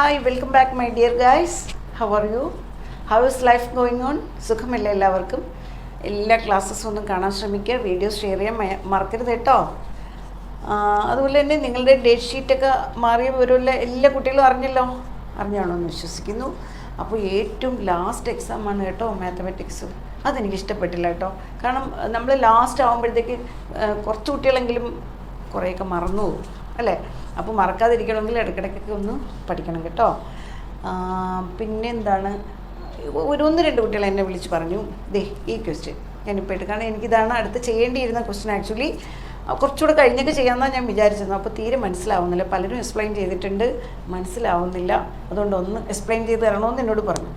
Hi, welcome back my dear guys. How are you? How is life going on? സുഖമല്ലേ എല്ലാവർക്കും? എല്ലാ ക്ലാസ്സസും ഒന്ന് കാണാൻ ശ്രമിക്കുക, വീഡിയോസ് ഷെയർ ചെയ്യാൻ മറക്കരുത് കേട്ടോ. അതുപോലെ തന്നെ നിങ്ങളുടെ ഡേറ്റ് ഷീറ്റൊക്കെ മാറിയ വിവരമില്ല എല്ലാ കുട്ടികളും അറിഞ്ഞാണോന്ന് വിശ്വസിക്കുന്നു. അപ്പോൾ ഏറ്റവും ലാസ്റ്റ് എക്സാമാണ് കേട്ടോ മാത്തമാറ്റിക്സ്. അതെനിക്ക് ഇഷ്ടപ്പെട്ടില്ല കേട്ടോ. കാരണം നമ്മൾ ലാസ്റ്റ് ആകുമ്പോഴത്തേക്ക് കുറച്ച് കുട്ടികളെങ്കിലും കുറേയൊക്കെ മറന്നു പോകും അല്ലേ. അപ്പോൾ മറക്കാതിരിക്കണമെങ്കിൽ ഇടയ്ക്കിടയ്ക്കൊക്കെ ഒന്ന് പഠിക്കണം കേട്ടോ. പിന്നെ എന്താണ്, ഒന്ന് രണ്ട് കുട്ടികൾ എന്നെ വിളിച്ച് പറഞ്ഞു, ദേ ഈ ക്വസ്റ്റ്യൻ ഞാനിപ്പോൾ എടുക്കുകയാണ്, എനിക്കിതാണ് അടുത്ത് ചെയ്യേണ്ടിയിരുന്ന ക്വസ്റ്റ്യൻ. ആക്ച്വലി കുറച്ചുകൂടെ കഴിഞ്ഞൊക്കെ ചെയ്യാമെന്നാണ് ഞാൻ വിചാരിച്ചിരുന്നു. അപ്പോൾ തീരെ മനസ്സിലാവുന്നില്ല. പലരും എക്സ്പ്ലെയിൻ ചെയ്തിട്ടുണ്ട്, മനസ്സിലാവുന്നില്ല. അതുകൊണ്ട് ഒന്ന് എക്സ്പ്ലെയിൻ ചെയ്ത് തരണമെന്ന് എന്നോട് പറഞ്ഞു.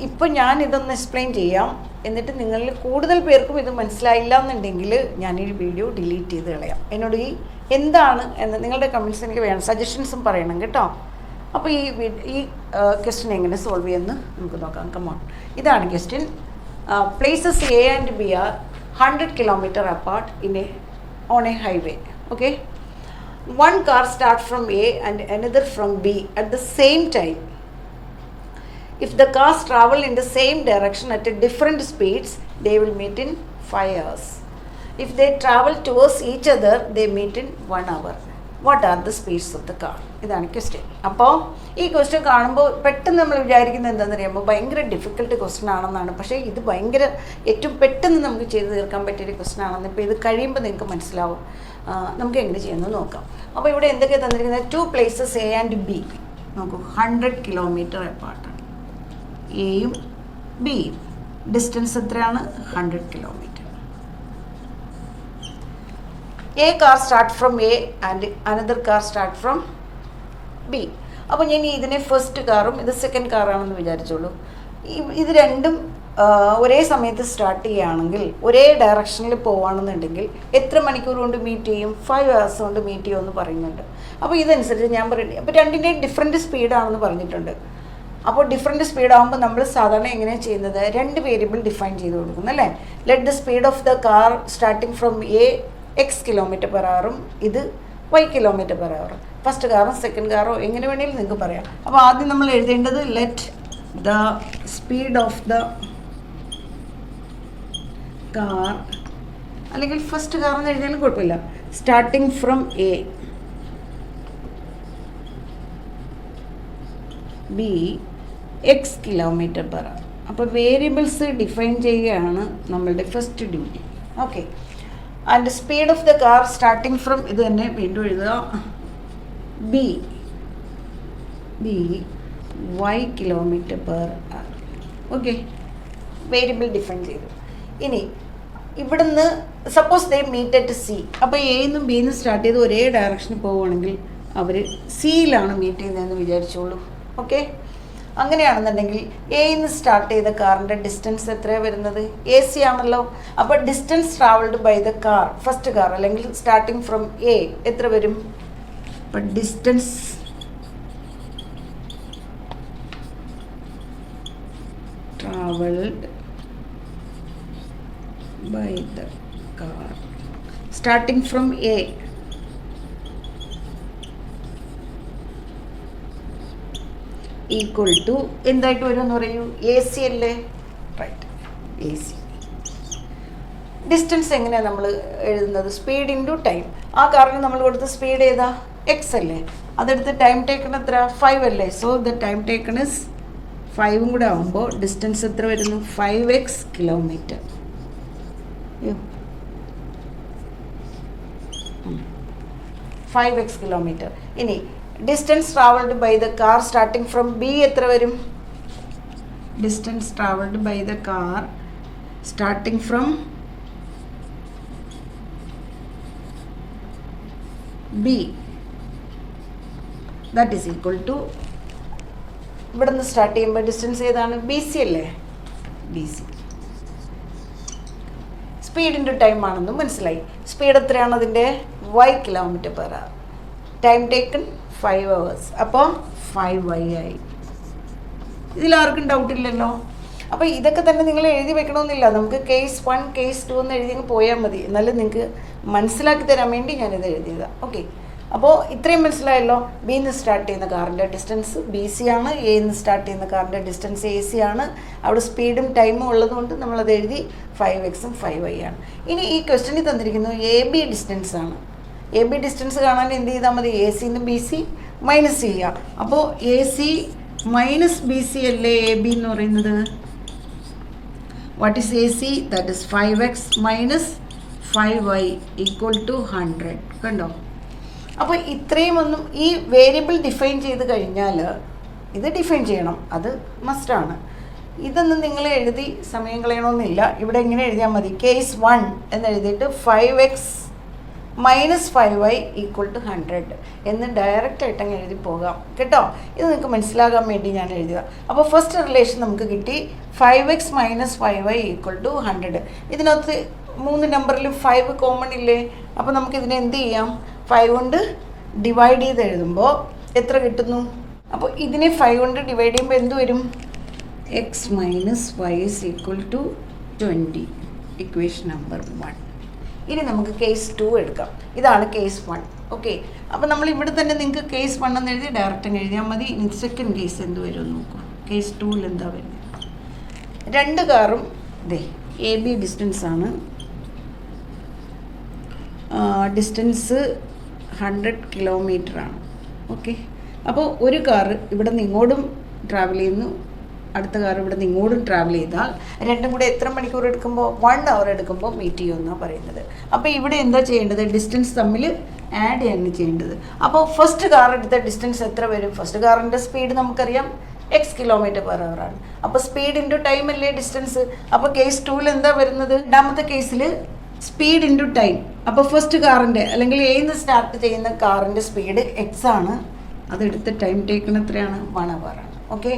ഇപ്പം ഞാൻ ഇതൊന്ന് എക്സ്പ്ലെയിൻ ചെയ്യാം, എന്നിട്ട് നിങ്ങളിൽ കൂടുതൽ പേർക്കും ഇത് മനസ്സിലായില്ല എന്നുണ്ടെങ്കിൽ ഞാൻ ഈ വീഡിയോ ഡിലീറ്റ് ചെയ്ത് കളയാം. എന്നോട് ഈ എന്താണ് എന്ന് നിങ്ങളുടെ കമൻറ്റ്സ് എനിക്ക് വേണം, സജഷൻസും പറയണം കേട്ടോ. അപ്പോൾ ഈ ക്വസ്റ്റ്യൻ എങ്ങനെ സോൾവ് ചെയ്യുമെന്ന് നമുക്ക് നോക്കാം. കമോൺ, ഇതാണ് question. Places A and B are 100 kilometers apart on a highway. Okay, one car starts from A and another from B at the same time. If the cars travel in the same direction at a different speeds, they will meet in 5 hours. If they travel towards each other, they meet in 1 hour. What are the speeds of the car? ഇതാണ് question. അപ്പോൾ ഈ question കാണുമ്പോൾ പെട്ടെന്ന് നമ്മൾ വിചാരിക്കുന്നത് എന്താണെന്ന് അറിയുമ്പോൾ ഭയങ്കര ഡിഫിക്കൽട്ട് ക്വസ്റ്റ്യൻ ആണെന്നാണ്. പക്ഷേ ഇത് ഭയങ്കര ഏറ്റവും പെട്ടെന്ന് നമുക്ക് ചെയ്ത് തീർക്കാൻ പറ്റിയൊരു ക്വസ്റ്റ്യൻ ആണെന്ന് ഇപ്പോൾ ഇത് കഴിയുമ്പോൾ നിങ്ങൾക്ക് മനസ്സിലാവും. നമുക്ക് എങ്ങനെ ചെയ്യുന്നത് നോക്കാം. അപ്പോൾ ഇവിടെ എന്തൊക്കെയാണ് തന്നിരിക്കുന്നത്? 2 places A ആൻഡ് B. നോക്കൂ, 100 kilometers അപ്പാർട്ടാണ് എയും ബിയും. ഡിസ്റ്റൻസ് എത്രയാണ്? 100 kilometers. A car start from A and another car start from B. അപ്പോൾ ഞാൻ ഇതിനെ ഫസ്റ്റ് കാറും ഇത് സെക്കൻഡ് കാറാണെന്ന് വിചാരിച്ചോളൂ. ഇത് രണ്ടും ഒരേ സമയത്ത് സ്റ്റാർട്ട് ചെയ്യുകയാണെങ്കിൽ ഒരേ ഡയറക്ഷനിൽ പോവുകയാണെന്നുണ്ടെങ്കിൽ എത്ര മണിക്കൂർ കൊണ്ട് മീറ്റ് ചെയ്യും? 5 hours കൊണ്ട് മീറ്റ് ചെയ്യുമെന്ന് പറയുന്നുണ്ട്. അപ്പോൾ ഇതനുസരിച്ച് ഞാൻ പറയുന്നത്, അപ്പോൾ രണ്ടിൻ്റെയും ഡിഫറെൻറ്റ് സ്പീഡാണെന്ന് പറഞ്ഞിട്ടുണ്ട്. അപ്പോൾ ഡിഫറെൻറ്റ് സ്പീഡാകുമ്പോൾ നമ്മൾ സാധാരണ എങ്ങനെയാണ് ചെയ്യുന്നത്? 2 വേരിയബിൾ ഡിഫൈൻ ചെയ്ത് കൊടുക്കുന്നു അല്ലേ. Let the speed of the car starting from A X km/h ഇത് Y km/h. ഫസ്റ്റ് കാറോ സെക്കൻഡ് കാറോ എങ്ങനെ വേണമെങ്കിലും നിങ്ങൾക്ക് പറയാം. അപ്പോൾ ആദ്യം നമ്മൾ എഴുതേണ്ടത് let the speed of the car, അല്ലെങ്കിൽ ഫസ്റ്റ് കാർ എന്ന് എഴുതിയാലും കുഴപ്പമില്ല, starting from A B X km/h. അപ്പോൾ വേരിയബിൾസ് ഡിഫൈൻ ചെയ്യുകയാണ് നമ്മളുടെ first duty. Okay, and speed of the car starting from ഇത് തന്നെ വീണ്ടും എഴുതുക, B Y km/h. Okay, variable define ചെയ്തു. ഇനി ഇവിടുന്ന് suppose they meet at C. അപ്പോൾ എന്നും ബിന്ന് സ്റ്റാർട്ട് ചെയ്ത് ഒരേ ഡയറക്ഷനിൽ പോവുകയാണെങ്കിൽ അവർ സിയിലാണ് മീറ്റ് ചെയ്യുന്നതെന്ന് വിചാരിച്ചോളൂ. ഓക്കെ, അങ്ങനെയാണെന്നുണ്ടെങ്കിൽ എയിന്ന് സ്റ്റാർട്ട് ചെയ്ത കാറിൻ്റെ ഡിസ്റ്റൻസ് എത്രയാണ് വരുന്നത്? എ സി ആണല്ലോ. അപ്പോൾ distance travelled by the car, first car അല്ലെങ്കിൽ സ്റ്റാർട്ടിങ് ഫ്രം എ എത്ര വരും? അപ്പം distance travelled by the car starting from A equal to എന്തായിട്ട് വരുമെന്ന് പറയൂ? എ സി അല്ലേ, റൈറ്റ്, എ സി. ഡിസ്റ്റൻസ് എങ്ങനെയാണ് നമ്മൾ എഴുതുന്നത്? Speed into time. ആ കാറിന് നമ്മൾ കൊടുത്ത സ്പീഡ് ഏതാ? എക്സ് അല്ലേ. അതെടുത്ത് ടൈം ടേക്കൺ എത്ര? 5 അല്ലേ. So the time taken is 5 കൂടെ ആകുമ്പോൾ ഡിസ്റ്റൻസ് എത്ര വരുന്നു? 5x km. 5x km. ഇനി distance travelled by the car starting from B എത്ര വരും? Distance travelled by the car starting from B that is equal to, ഇവിടെ നിന്ന് സ്റ്റാർട്ട് ചെയ്യുമ്പോൾ ഡിസ്റ്റൻസ് ഏതാണ്? ബി സി അല്ലേ, ബി സി. സ്പീഡിൻ്റെ ടൈം ആണെന്ന് മനസ്സിലായി. സ്പീഡ് എത്രയാണ് അതിൻ്റെ? Y km/h. Time taken 5 hours. അപ്പോൾ 5y ആയി. ഇതിലാർക്കും ഡൗട്ടില്ലല്ലോ. അപ്പോൾ ഇതൊക്കെ തന്നെ നിങ്ങൾ എഴുതി വെക്കണമെന്നില്ല. നമുക്ക് കേസ് 1 കേസ് 2 എന്ന് എഴുതി പോയാൽ മതി. എന്നാലും നിങ്ങൾക്ക് മനസ്സിലാക്കി തരാൻ വേണ്ടി ഞാനിത് എഴുതിയതാണ്. ഓക്കെ, അപ്പോൾ ഇത്രയും മനസ്സിലായല്ലോ. ബിയിൽ നിന്ന് സ്റ്റാർട്ട് ചെയ്യുന്ന കാറിൻ്റെ ഡിസ്റ്റൻസ് ബി സി ആണ്, എയിൽ നിന്ന് സ്റ്റാർട്ട് ചെയ്യുന്ന കാറിൻ്റെ ഡിസ്റ്റൻസ് എ സി ആണ്. അവിടെ സ്പീഡും ടൈമും ഉള്ളതുകൊണ്ട് നമ്മളത് എഴുതി 5x 5y ആണ്. ഇനി ഈ ക്വസ്റ്റ്യനിൽ തന്നിരിക്കുന്നു എ ബി ഡിസ്റ്റൻസ് ആണ്. എ ബി ഡിസ്റ്റൻസ് കാണാൻ എന്ത് ചെയ്താൽ മതി? എ സിന്ന് ബി സി മൈനസ് ചെയ്യുക. അപ്പോൾ A C minus B C അല്ലേ എ ബി എന്ന് പറയുന്നത്? What is A C? That is 5x minus 5y equal to 100. കണ്ടോ? അപ്പോൾ ഇത്രയും ഒന്നും ഈ വേരിയബിൾ ഡിഫൈൻ ചെയ്ത് കഴിഞ്ഞാൽ ഇത് ഡിഫൈൻ ചെയ്യണം, അത് മസ്റ്റാണ്. ഇതൊന്നും നിങ്ങൾ എഴുതി സമയം കളയണമെന്നില്ല. ഇവിടെ ഇങ്ങനെ എഴുതിയാൽ മതി. കേസ് 1 എന്ന് എഴുതിയിട്ട് 5x minus 5y equal to 100 എന്ന് ഡയറക്റ്റായിട്ട് അങ്ങ് എഴുതി പോകാം കേട്ടോ. ഇത് നിങ്ങൾക്ക് മനസ്സിലാകാൻ വേണ്ടി ഞാൻ എഴുതുക. അപ്പോൾ ഫസ്റ്റ് റിലേഷൻ നമുക്ക് കിട്ടി 5x minus 5y equal to 100. ഇതിനകത്ത് 3 നമ്പറിലും 5 കോമൺ ഇല്ലേ? അപ്പോൾ നമുക്കിതിനെ എന്ത് ചെയ്യാം? 5 കൊണ്ട് ഡിവൈഡ് ചെയ്ത് എഴുതുമ്പോൾ എത്ര കിട്ടുന്നു? അപ്പോൾ ഇതിനെ 5 കൊണ്ട് ഡിവൈഡ് ചെയ്യുമ്പോൾ എന്ത് വരും? x minus y is equal to 20. Equation number 1. ഇനി നമുക്ക് കേസ് 2 എടുക്കാം. ഇതാണ് കേസ് 1. ഓക്കെ, അപ്പോൾ നമ്മൾ ഇവിടെ തന്നെ നിങ്ങൾക്ക് കേസ് 1 എന്ന് എഴുതി ഡയറക്റ്റ് എഴുതിയാൽ മതി. ഇനി സെക്കൻഡ് കേസ് എന്ത് വരും നോക്കൂ. കേസ് 2ൽ എന്താ വരുന്നത്? 2 കാറും ദേ എ ബി ഡിസ്റ്റൻസ് ആണ്. ഡിസ്റ്റൻസ് 100 കിലോമീറ്ററാണ്. ഓക്കെ, അപ്പോൾ ഒരു കാറ് ഇവിടെ നിന്ന് ഇങ്ങോട്ടും ട്രാവൽ ചെയ്യുന്നു, അടുത്ത കാർ ഇവിടെ നിന്ന് ഇങ്ങോട്ടും ട്രാവൽ ചെയ്താൽ രണ്ടും കൂടെ എത്ര മണിക്കൂർ എടുക്കുമ്പോൾ 1 അവർ എടുക്കുമ്പോൾ മീറ്റ് ചെയ്യുമെന്നാണ് പറയുന്നത്. അപ്പോൾ ഇവിടെ എന്താ ചെയ്യേണ്ടത്? ഡിസ്റ്റൻസ് തമ്മിൽ ആഡ് ചെയ്യാണ് ചെയ്യേണ്ടത്. അപ്പോൾ ഫസ്റ്റ് കാർ എടുത്ത ഡിസ്റ്റൻസ് എത്ര വരും? ഫസ്റ്റ് കാറിൻ്റെ സ്പീഡ് നമുക്കറിയാം x km/h ആണ്. അപ്പോൾ സ്പീഡ് ഇൻറ്റു ടൈം അല്ലേ ഡിസ്റ്റൻസ്. അപ്പോൾ കേസ് 2ൽ എന്താ വരുന്നത്? രണ്ടാമത്തെ കേസിൽ സ്പീഡ് ഇൻറ്റു ടൈം. അപ്പോൾ ഫസ്റ്റ് കാറിൻ്റെ അല്ലെങ്കിൽ എയിൽ സ്റ്റാർട്ട് ചെയ്യുന്ന കാറിൻ്റെ സ്പീഡ് x ആണ്. അതെടുത്ത് ടൈം ടേക്കൺ എത്രയാണ്? 1 hour ആണ്. ഓക്കെ,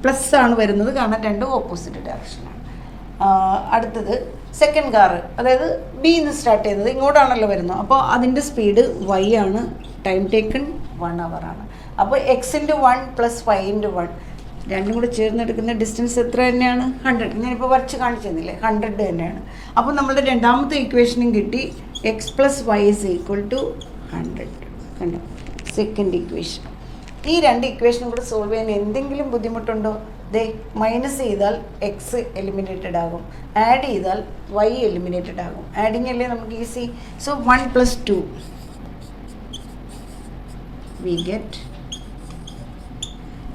പ്ലസ് ആണ് വരുന്നത് കാരണം രണ്ടും ഓപ്പോസിറ്റ് ഡയറക്ഷനാണ്. അടുത്തത് സെക്കൻഡ് കാറ്, അതായത് ബിയിൽ നിന്ന് സ്റ്റാർട്ട് ചെയ്യുന്നത് ഇങ്ങോട്ടാണല്ലോ വരുന്നത്. അപ്പോൾ അതിൻ്റെ സ്പീഡ് y ആണ്. ടൈം ടേക്കൺ 1 hour ആണ്. അപ്പോൾ x × 1 + y × 1 രണ്ടും കൂടെ ചേർന്നെടുക്കുന്ന ഡിസ്റ്റൻസ് എത്ര തന്നെയാണ്? 100. ഞാനിപ്പോൾ വരച്ച് കാണിച്ചു തന്നില്ലേ? 100 തന്നെയാണ്. അപ്പോൾ നമ്മുടെ രണ്ടാമത്തെ ഇക്വേഷനും കിട്ടി x + y = 100. കണ്ടോ? Second equation. ഈ 2 ഇക്വേഷനും കൂടെ സോൾവ് ചെയ്യാൻ എന്തെങ്കിലും ബുദ്ധിമുട്ടുണ്ടോ? ദേ മൈനസ് ചെയ്താൽ x എലിമിനേറ്റഡ് ആകും, ആഡ് ചെയ്താൽ y എലിമിനേറ്റഡ് ആകും. ആഡിങ് അല്ലേ നമുക്ക് easy. So 1 + 2 we get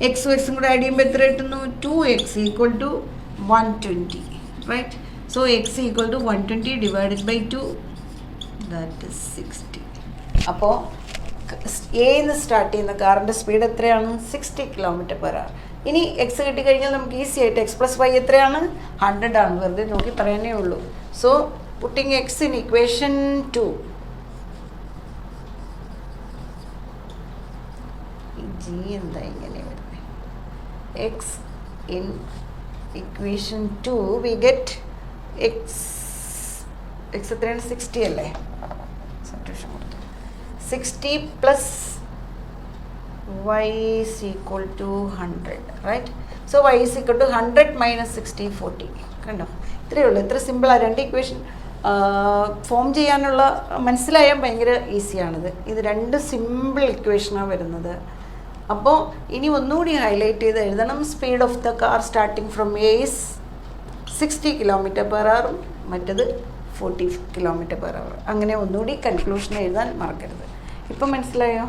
x ഉം കൂടെ ആഡ് ചെയ്യുമ്പോൾ എത്ര കിട്ടുന്നു? 2x = 120. Right. So x = 120 divided by 2, that is 60. അപ്പോൾ എന്ന് സ്റ്റാർട്ട് ചെയ്യുന്ന കാറിൻ്റെ സ്പീഡ് എത്രയാണ്? 60 km/h. ഇനി എക്സ് കിട്ടിക്കഴിഞ്ഞാൽ നമുക്ക് ഈസി ആയിട്ട് x + y എത്രയാണ്? 100 ആണ്. വെറുതെ നോക്കി പറയാനേ ഉള്ളൂ. So putting x in equation 2. ജി എന്താ ഇങ്ങനെ വരുന്നത്? x in equation 2 we get x എത്രയാണ്? 60 അല്ലേ? 60 plus y is equal to 100, right? So y is equal to 100 minus 60, 40. കണ്ടോ? ഇത്രയേ ഉള്ളൂ. ഇത്ര സിമ്പിളാണ്. 2 ഇക്വേഷൻ ഫോം ചെയ്യാനുള്ള മനസ്സിലായാൽ ഭയങ്കര ഈസിയാണിത്. ഇത് 2 സിമ്പിൾ ഇക്വേഷനാണ് വരുന്നത്. അപ്പോൾ ഇനി ഒന്നുകൂടി ഹൈലൈറ്റ് ചെയ്ത് എഴുതണം. Speed of the car starting from A is 60 km/h, മറ്റത് 40 km/h. അങ്ങനെ ഒന്നുകൂടി കൺക്ലൂഷൻ എഴുതാൻ മറക്കരുത്. ഇപ്പം മനസ്സിലായോ?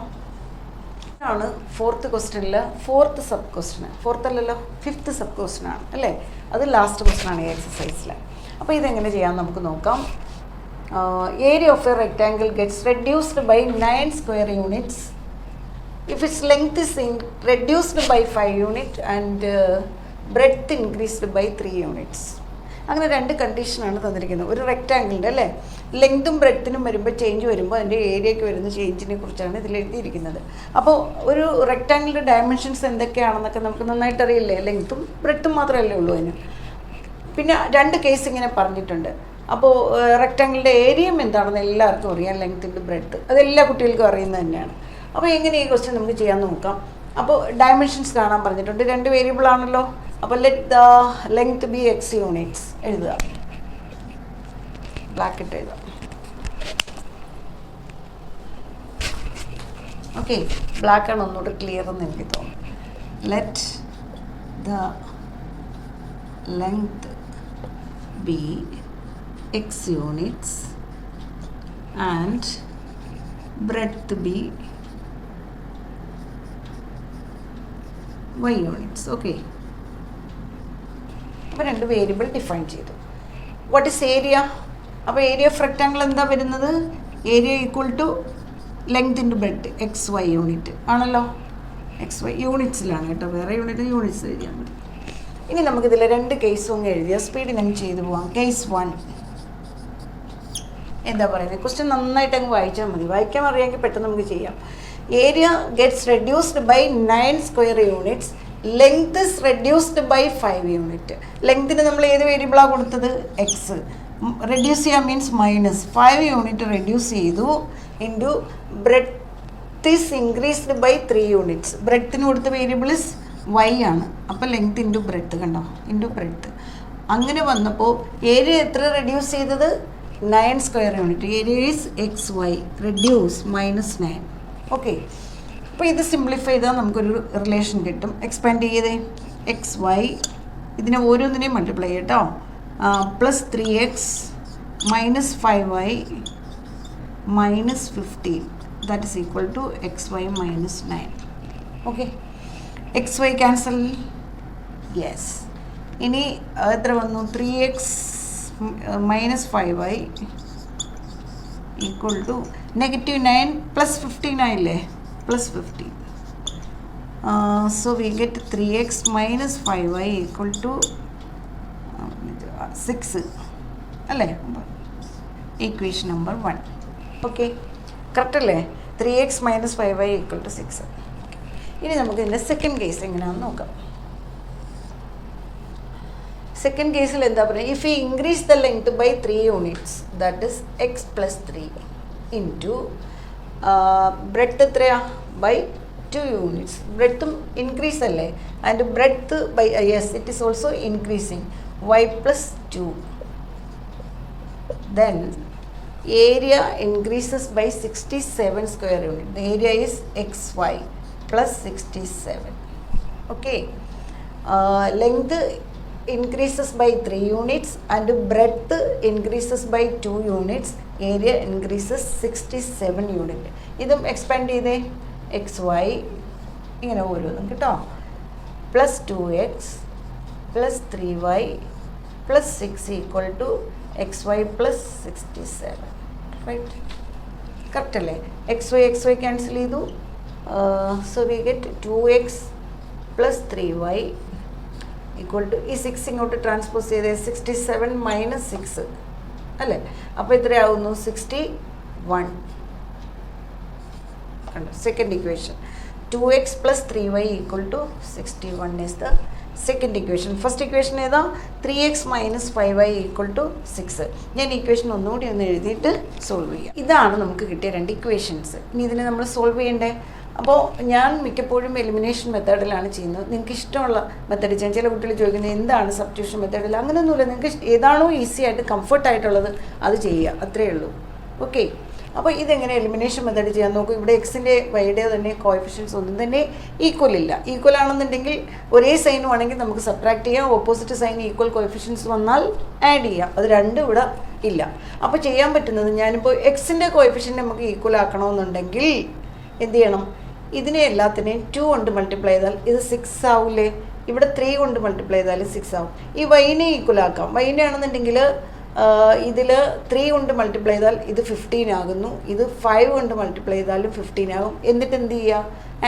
ആണ് 4th ക്വസ്റ്റ്യനിൽ 4th സബ് ക്വസ്റ്റ്യൻ. 4th അല്ലല്ലോ, 5th സബ് ക്വസ്റ്റ്യൻ ആണ് അല്ലേ? അത് ലാസ്റ്റ് ക്വസ്റ്റ്യൻ ആണ് ഈ എക്സസൈസിൽ. അപ്പോൾ ഇതെങ്ങനെ ചെയ്യാൻ നമുക്ക് നോക്കാം. Area of a rectangle gets reduced by 9 square units if its length is reduced by 5 units and breadth increased by 3 units. അങ്ങനെ 2 കണ്ടീഷനാണ് തന്നിരിക്കുന്നത്. ഒരു റെക്റ്റാങ്കിളിൻ്റെ അല്ലേ ലെങ്തും ബ്രെഡ്ത്തിനും വരുമ്പോൾ ചേഞ്ച് വരുമ്പോൾ അതിൻ്റെ ഏരിയയ്ക്ക് വരുന്ന ചേഞ്ചിനെ കുറിച്ചാണ് ഇതിൽ എഴുതിയിരിക്കുന്നത്. അപ്പോൾ ഒരു റെക്റ്റാങ്കിളിൻ്റെ ഡയമെൻഷൻസ് എന്തൊക്കെയാണെന്നൊക്കെ നമുക്ക് നന്നായിട്ട് അറിയില്ലേ? ലെങ്ത്തും ബ്രെഡ്ത്തും മാത്രമല്ലേ ഉള്ളൂ അതിന്. പിന്നെ 2 കേസ് ഇങ്ങനെ പറഞ്ഞിട്ടുണ്ട്. അപ്പോൾ റെക്റ്റാങ്കിളിൻ്റെ ഏരിയയും എന്താണെന്ന് എല്ലാവർക്കും അറിയാം, ലെങ്ത്തിൻ്റെ ബ്രെഡ്ത്ത് അതെല്ലാ കുട്ടികൾക്കും അറിയുന്നത് തന്നെയാണ്. അപ്പോൾ എങ്ങനെ ഈ ക്വസ്റ്റ്യൻ നമുക്ക് ചെയ്യാൻ നോക്കാം. അപ്പോൾ ഡയമെൻഷൻസ് കാണാൻ പറഞ്ഞിട്ടുണ്ട്. 2 വേരിയബിൾ ആണല്ലോ. അപ്പോൾ let the length be x units എഴുതുക. ബ്രാക്കറ്റ് എഴുതാം. ഓക്കെ, ബ്ലാക്കാണ് ഒന്നുകൂടെ ക്ലിയർ എന്ന് എനിക്ക് തോന്നുന്നു. Let the length be x units and breadth be y units. Okay, അപ്പോൾ രണ്ട് വേരിയബിൾ ഡിഫൈൻ ചെയ്തു. What is area? അപ്പോൾ ഏരിയ ഓഫ് റെക്റ്റാങ്കിൾ എന്താ വരുന്നത്? Area equal to length into breadth x y unit ആണല്ലോ. എക്സ് വൈ യൂണിറ്റ്സിലാണ് കേട്ടോ, വേറെ യൂണിറ്റ്സ് എഴുതിയാൽ മതി. ഇനി നമുക്കിതിൽ രണ്ട് കേസും അങ്ങ് എഴുതിയാൽ സ്പീഡിൽ അങ്ങ് ചെയ്തു പോവാം. കേസ് 1 എന്താ പറയുന്നത്? ക്വസ്റ്റ്യൻ നന്നായിട്ട് അങ്ങ് വായിച്ചാൽ മതി. വായിക്കാൻ അറിയാമെങ്കിൽ പെട്ടെന്ന് നമുക്ക് ചെയ്യാം. Area gets reduced by 9 square units, length is reduced by 5 unit. ലെങ്തിന് നമ്മൾ ഏത് വേരിയബിളാണ് കൊടുത്തത്? എക്സ്. റെഡ്യൂസ് ചെയ്യാൻ മീൻസ് മൈനസ് 5 യൂണിറ്റ് റെഡ്യൂസ് ചെയ്തു into breadth is increased by 3 units. ബ്രെഡ്ത്തിന് കൊടുത്ത വേരിയബിൾ ഇസ് വൈ ആണ്. അപ്പോൾ ലെങ്ത് ഇൻറ്റു ബ്രെഡ്ത്ത്, കണ്ടോ, ഇൻറ്റു ബ്രെഡ്ത്ത്. അങ്ങനെ വന്നപ്പോൾ ഏരിയ എത്ര റെഡ്യൂസ് ചെയ്തത്? 9 square unit. Area is x y reduce minus 9. Okay, അപ്പോൾ ഇത് സിംപ്ലിഫൈ ചെയ്താൽ നമുക്കൊരു റിലേഷൻ കിട്ടും. എക്സ്പാൻഡ് ചെയ്തേ, എക്സ് വൈ ഇതിനെ ഓരോന്നിനെയും മൾട്ടിപ്ലൈ ചെയ്യട്ടോ. Plus 3x minus 5y minus 15 that is equal to x y minus 9. Okay, x y cancel. Yes. ഇനി എത്ര വന്നു? 3x minus 5y equal to -9 plus 15 ആയില്ലേ? Plus 15. So we get 3x minus 5y equal to 6 അല്ലേ? Equation number 1. Okay, correct അല്ലേ? 3x minus 5y equal to 6. ഇനി നമുക്ക് ഇതിൻ്റെ second case എങ്ങനെയാണെന്ന് നോക്കാം. സെക്കൻഡ് കേസിൽ എന്താ പറയുക? If you increase the length by 3 units that is x plus 3 into breadth എത്രയാ? By 2 units. ബ്രെഡ്ത്തും ഇൻക്രീസ് അല്ലേ? And breadth by yes it is also increasing y plus 2. Then area increases by 67 square unit. The area is xy plus 67. Okay. Length increases by 3 units and breadth increases by 2 units. Area increases 67 unit. ഇതും expand ചെയ്തേ. xy ഇങ്ങനെ ഓരോന്നും കേട്ടോ. Plus 2x plus 3y plus 6 equal to xy plus 67. Right, correct അല്ലേ? xy cancel ചെയ്തു. So we get 2x plus 3y equal to ഈ 6 ഇങ്ങോട്ട് transpose ചെയ്ത് 67 മൈനസ് 6 അല്ലേ? അപ്പോൾ എത്രയാവുന്നു? 61. കണ്ടോ, second equation. 2x plus 3y equal to 61 is the second equation. First equation ഏതാ? 3x minus 5y equal to 6. ഞാൻ ഇക്വേഷൻ ഒന്നുകൂടി ഒന്ന് എഴുതിയിട്ട് സോൾവ് ചെയ്യാം. ഇതാണ് നമുക്ക് കിട്ടിയ രണ്ട് ഇക്വേഷൻസ്. ഇനി ഇതിനെ നമ്മൾ സോൾവ് ചെയ്യണ്ടേ? അപ്പോൾ ഞാൻ മിക്കപ്പോഴും എലിമിനേഷൻ മെത്തേഡിലാണ് ചെയ്യുന്നത്. നിങ്ങൾക്ക് ഇഷ്ടമുള്ള മെത്തേഡ് ചെയ്യാൻ. ചില കുട്ടികൾ ചോദിക്കുന്നത് എന്താണ് സബ്സ്റ്റിറ്റ്യൂഷൻ മെത്തേഡിൽ? അങ്ങനെയൊന്നുമില്ല. നിങ്ങൾക്ക് ഏതാണോ ഈസി ആയിട്ട് കംഫർട്ടായിട്ടുള്ളത് അത് ചെയ്യുക, അത്രയേ ഉള്ളൂ. ഓക്കെ, അപ്പോൾ ഇതെങ്ങനെ എലിമിനേഷൻ മെത്തേഡ് ചെയ്യാൻ നോക്കും. ഇവിടെ എക്സിൻ്റെ വൈയുടെ തന്നെ കോഎഫിഷ്യൻസ് ഒന്നും തന്നെ ഈക്വൽ ഇല്ല. ഈക്വൽ ആണെന്നുണ്ടെങ്കിൽ ഒരേ സൈനും ആണെങ്കിൽ നമുക്ക് സബ്ട്രാക്ട് ചെയ്യാം. ഓപ്പോസിറ്റ് സൈൻ ഈക്വൽ കോഎഫിഷ്യൻസ് വന്നാൽ ആഡ് ചെയ്യാം. അത് രണ്ടും ഇവിടെ ഇല്ല. അപ്പോൾ ചെയ്യാൻ പറ്റുന്നത്, ഞാനിപ്പോൾ എക്സിൻ്റെ കോഎഫിഷ്യൻ്റ് നമുക്ക് ഈക്വൽ ആക്കണമെന്നുണ്ടെങ്കിൽ എന്ത് ചെയ്യണം? ഇതിനെ എല്ലാത്തിനെയും 2 കൊണ്ട് മൾട്ടിപ്ലൈ ചെയ്താൽ ഇത് 6 ആവില്ലേ? ഇവിടെ 3 കൊണ്ട് മൾട്ടിപ്ലൈ ചെയ്താൽ 6 ആവും. ഈ വൈനെ ഈക്വൽ ആക്കാം. വൈനെ ആണെന്നുണ്ടെങ്കിൽ ഇതിൽ 3 കൊണ്ട് മൾട്ടിപ്ലൈ ചെയ്താൽ ഇത് 15 ആകുന്നു. ഇത് 5 കൊണ്ട് മൾട്ടിപ്ലൈ ചെയ്താലും 15 ആകും. എന്നിട്ട് എന്ത് ചെയ്യുക?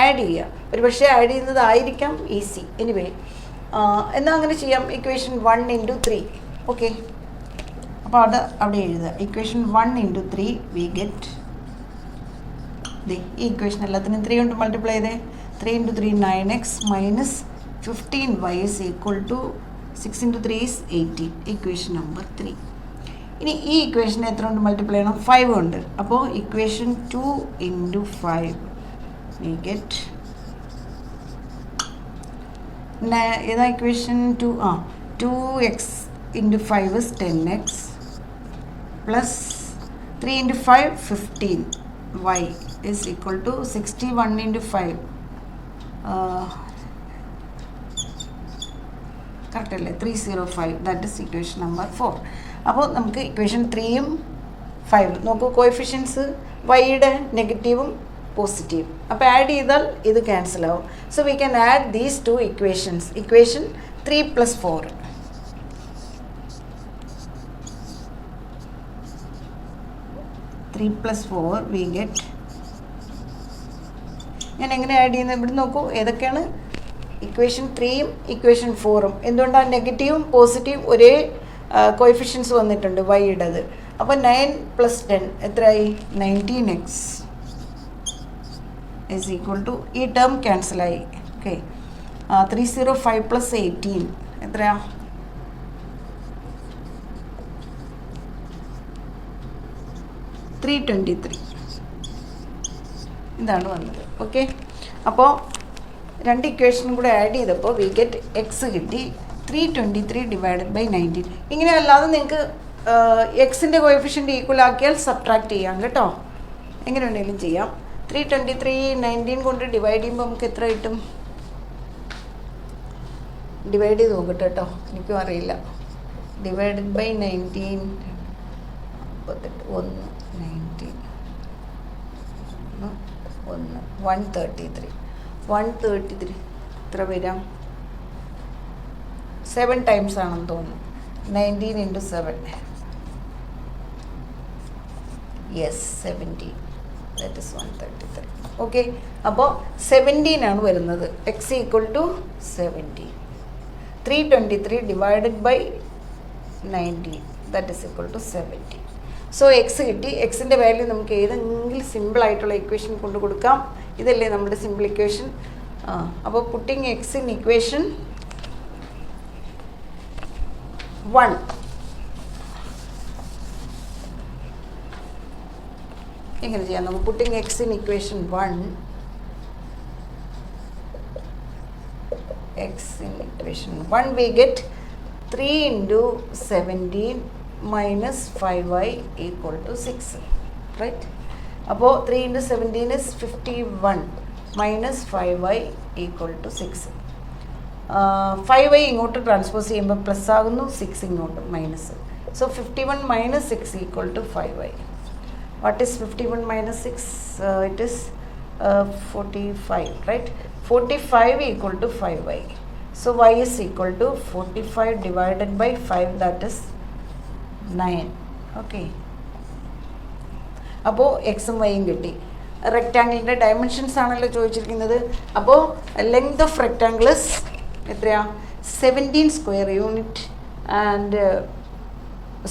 ആഡ് ചെയ്യുക. ഒരു പക്ഷേ ആഡ് ചെയ്യുന്നതായിരിക്കാം ഈസി. എനിവേ, എന്നാൽ അങ്ങനെ ചെയ്യാം. Equation 1 into 3. ഓക്കെ, അപ്പോൾ അത് അവിടെ എഴുതുക. ഇക്വേഷൻ 1 ഇൻറ്റു 3 വി ഗെറ്റ് ഈ ഇക്വേഷൻ എല്ലാത്തിനും 3 കൊണ്ട് മൾട്ടിപ്ലൈ ചെയ്തേ. 3 into 3 9x minus 15y is equal to 6 into 3 is 18. Equation number 3. ഇനി ഈ ഇക്വേഷനെ എത്ര കൊണ്ട് മൾട്ടിപ്ലൈ ചെയ്യണം? 5 കൊണ്ട്. അപ്പോൾ ഇക്വേഷൻ 2 ഇൻറ്റു 5 വി ഗെറ്റ് ഏതാ equation? 2x into 5 is 10x plus 3 into 5 15 y is equal to 61 into 5. Correct അല്ലേ? 305. That is equation number 4. അപ്പോൾ നമുക്ക് ഇക്വേഷൻ 3യും 5 നോക്കൂ, കോഎഫിഷ്യൻസ് വൈയുടെ നെഗറ്റീവും പോസിറ്റീവും. അപ്പോൾ ആഡ് ചെയ്താൽ ഇത് ക്യാൻസൽ ആവും. So we can add these two equations. Equation 3 + 4. 3 + 4 we get. ഞാൻ എങ്ങനെ ആഡ് ചെയ്യുന്നത്? ഇവിടെ നോക്കൂ, ഏതൊക്കെയാണ് ഇക്വേഷൻ 3യും ഇക്വേഷൻ 4ഉം. എന്തുകൊണ്ടാണ് നെഗറ്റീവും പോസിറ്റീവും ഒരേ കോഎഫിഷ്യൻസ് വന്നിട്ടുണ്ട് വൈയുടേത്. അപ്പോൾ 9 + 10 എത്രയായി? 19x is equal to, ഈ ടേം ക്യാൻസലായി. ഓക്കെ, 305 + 18 എത്രയാ? 323. ഇതാണ് വന്നത്. ഓക്കെ, അപ്പോൾ രണ്ട് ഇക്വേഷനും കൂടെ ആഡ് ചെയ്തപ്പോൾ വി ഗെറ്റ് എക്സ് കിട്ടി. 323 / 19. ഇങ്ങനെ അല്ലാതെ നിങ്ങൾക്ക് എക്സിൻ്റെ കോഎഫിഷ്യൻ്റ് ഈക്വൽ ആക്കിയാൽ സബ്ട്രാക്ട് ചെയ്യാം കേട്ടോ. എങ്ങനെ വേണമെങ്കിലും ചെയ്യാം. 323 19 കൊണ്ട് ഡിവൈഡ് ചെയ്യുമ്പോൾ നമുക്ക് എത്ര കിട്ടും? ഡിവൈഡ് ചെയ്ത് നോക്കട്ടെ കേട്ടോ, എനിക്കും അറിയില്ല. ഡിവൈഡഡ് ബൈ 19 1 19 133 133 എത്ര വരാം? 7 ടൈംസ് ആണെന്ന് തോന്നുന്നു. 19 × 7, യെസ് 17. That is 133. ഓക്കെ, അപ്പോൾ 17 ആണ് വരുന്നത്. X equal to 17. 323 / 19 that is equal to 70. So x കിട്ടി. എക്സിൻ്റെ വാല്യൂ നമുക്ക് ഏതെങ്കിലും സിമ്പിളായിട്ടുള്ള ഇക്വേഷൻ കൊണ്ട് കൊടുക്കാം. ഇതല്ലേ നമ്മുടെ സിമ്പിൾ ഇക്വേഷൻ. അപ്പോൾ പുട്ടിങ് എക്സ് ഇൻ ഇക്വേഷൻ 1. എങ്ങനെ ചെയ്യാം? നമുക്ക് putting x in equation 1. X in equation 1 we get 3 × 17 - 5y = 6. Right? അപ്പോൾ 3 × 17 is 51 - 5y = 6. 5y ഇങ്ങോട്ട് ട്രാൻസ്പോസ് ചെയ്യുമ്പോൾ പ്ലസ് ആകുന്നു, 6 ഇങ്ങോട്ട് minus. So 51 - 6 = 5y. What is 51 - 6? It is 45, right? 45 = 5y. So y is equal to 45 / 5, that is 9. Okay. അപ്പോൾ എക്സും വൈയും കിട്ടി. റെക്റ്റാങ്കിളിൻ്റെ dimensions ആണല്ലോ ചോദിച്ചിരിക്കുന്നത്. അപ്പോൾ ലെങ്ത് ഓഫ് റെക്റ്റാങ്കിൾസ് എത്രയാ? 17 square unit. And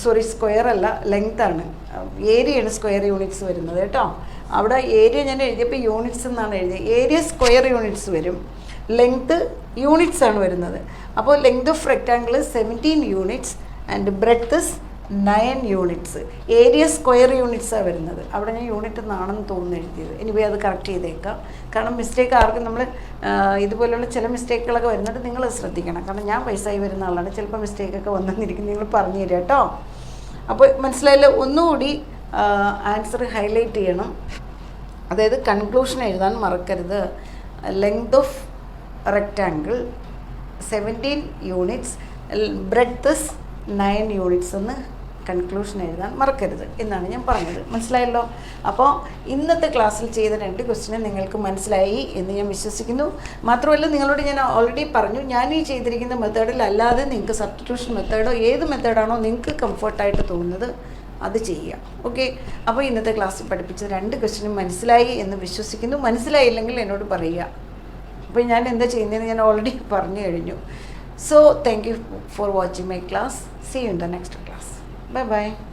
sorry, square അല്ല, ലെങ്ത് ആണ്. ഏരിയയാണ് സ്ക്വയർ യൂണിറ്റ്സ് വരുന്നത് കേട്ടോ. അവിടെ ഏരിയ ഞാൻ എഴുതിയപ്പോൾ യൂണിറ്റ്സ് എന്നാണ് എഴുതിയത്. ഏരിയ സ്ക്വയർ യൂണിറ്റ്സ് വരും, ലെങ്ത് യൂണിറ്റ്സ് ആണ് വരുന്നത്. അപ്പോൾ length of rectangle 17 units and breadth 9 units. Area square യൂണിറ്റ്സാണ് വരുന്നത്. അവിടെ ഞാൻ യൂണിറ്റ് എന്നാണെന്ന് തോന്നുന്നു എഴുതിയത്. എനിവേ അത് കറക്റ്റ് ചെയ്തേക്കാം. കാരണം മിസ്റ്റേക്ക് ആർക്കും നമ്മൾ ഇതുപോലെയുള്ള ചില മിസ്റ്റേക്കുകളൊക്കെ വരുന്നുണ്ട്, നിങ്ങൾ ശ്രദ്ധിക്കണം. കാരണം ഞാൻ വയസ്സായി വരുന്ന ആളാണ്, ചിലപ്പോൾ മിസ്റ്റേക്കൊക്കെ വന്നെന്നിരിക്കും. നിങ്ങൾ പറഞ്ഞു തരാം കേട്ടോ. അപ്പോൾ മനസ്സിലായല്ലോ? ഒന്നുകൂടി ആൻസർ ഹൈലൈറ്റ് ചെയ്യണം. അതായത് കൺക്ലൂഷൻ എഴുതാൻ മറക്കരുത്. Length of rectangle 17 units, breadth 9 units എന്ന് കൺക്ലൂഷൻ എഴുതാൻ മറക്കരുത് എന്നാണ് ഞാൻ പറഞ്ഞത്. മനസ്സിലായല്ലോ? അപ്പോൾ ഇന്നത്തെ ക്ലാസ്സിൽ ചെയ്ത 2 ക്വസ്റ്റ്യന് നിങ്ങൾക്ക് മനസ്സിലായി എന്ന് ഞാൻ വിശ്വസിക്കുന്നു. മാത്രമല്ല, നിങ്ങളോട് ഞാൻ ഓൾറെഡി പറഞ്ഞു, ഞാൻ ഈ ചെയ്തിരിക്കുന്ന മെത്തേഡിൽ അല്ലാതെ നിങ്ങൾക്ക് സബ്സ്റ്റിറ്റ്യൂഷൻ മെത്തേഡോ ഏത് മെത്തേഡാണോ നിങ്ങൾക്ക് കംഫർട്ടായിട്ട് തോന്നുന്നത് അത് ചെയ്യുക. ഓക്കെ, അപ്പോൾ ഇന്നത്തെ ക്ലാസ്സിൽ പഠിപ്പിച്ച 2 ക്വസ്റ്റ്യനും മനസ്സിലായി എന്ന് വിശ്വസിക്കുന്നു. മനസ്സിലായില്ലെങ്കിൽ എന്നോട് പറയുക. അപ്പോൾ ഞാൻ എന്താ ചെയ്യുന്നതെന്ന് ഞാൻ ഓൾറെഡി പറഞ്ഞു കഴിഞ്ഞു. So thank you for watching my class. See you in the next class. Bye bye.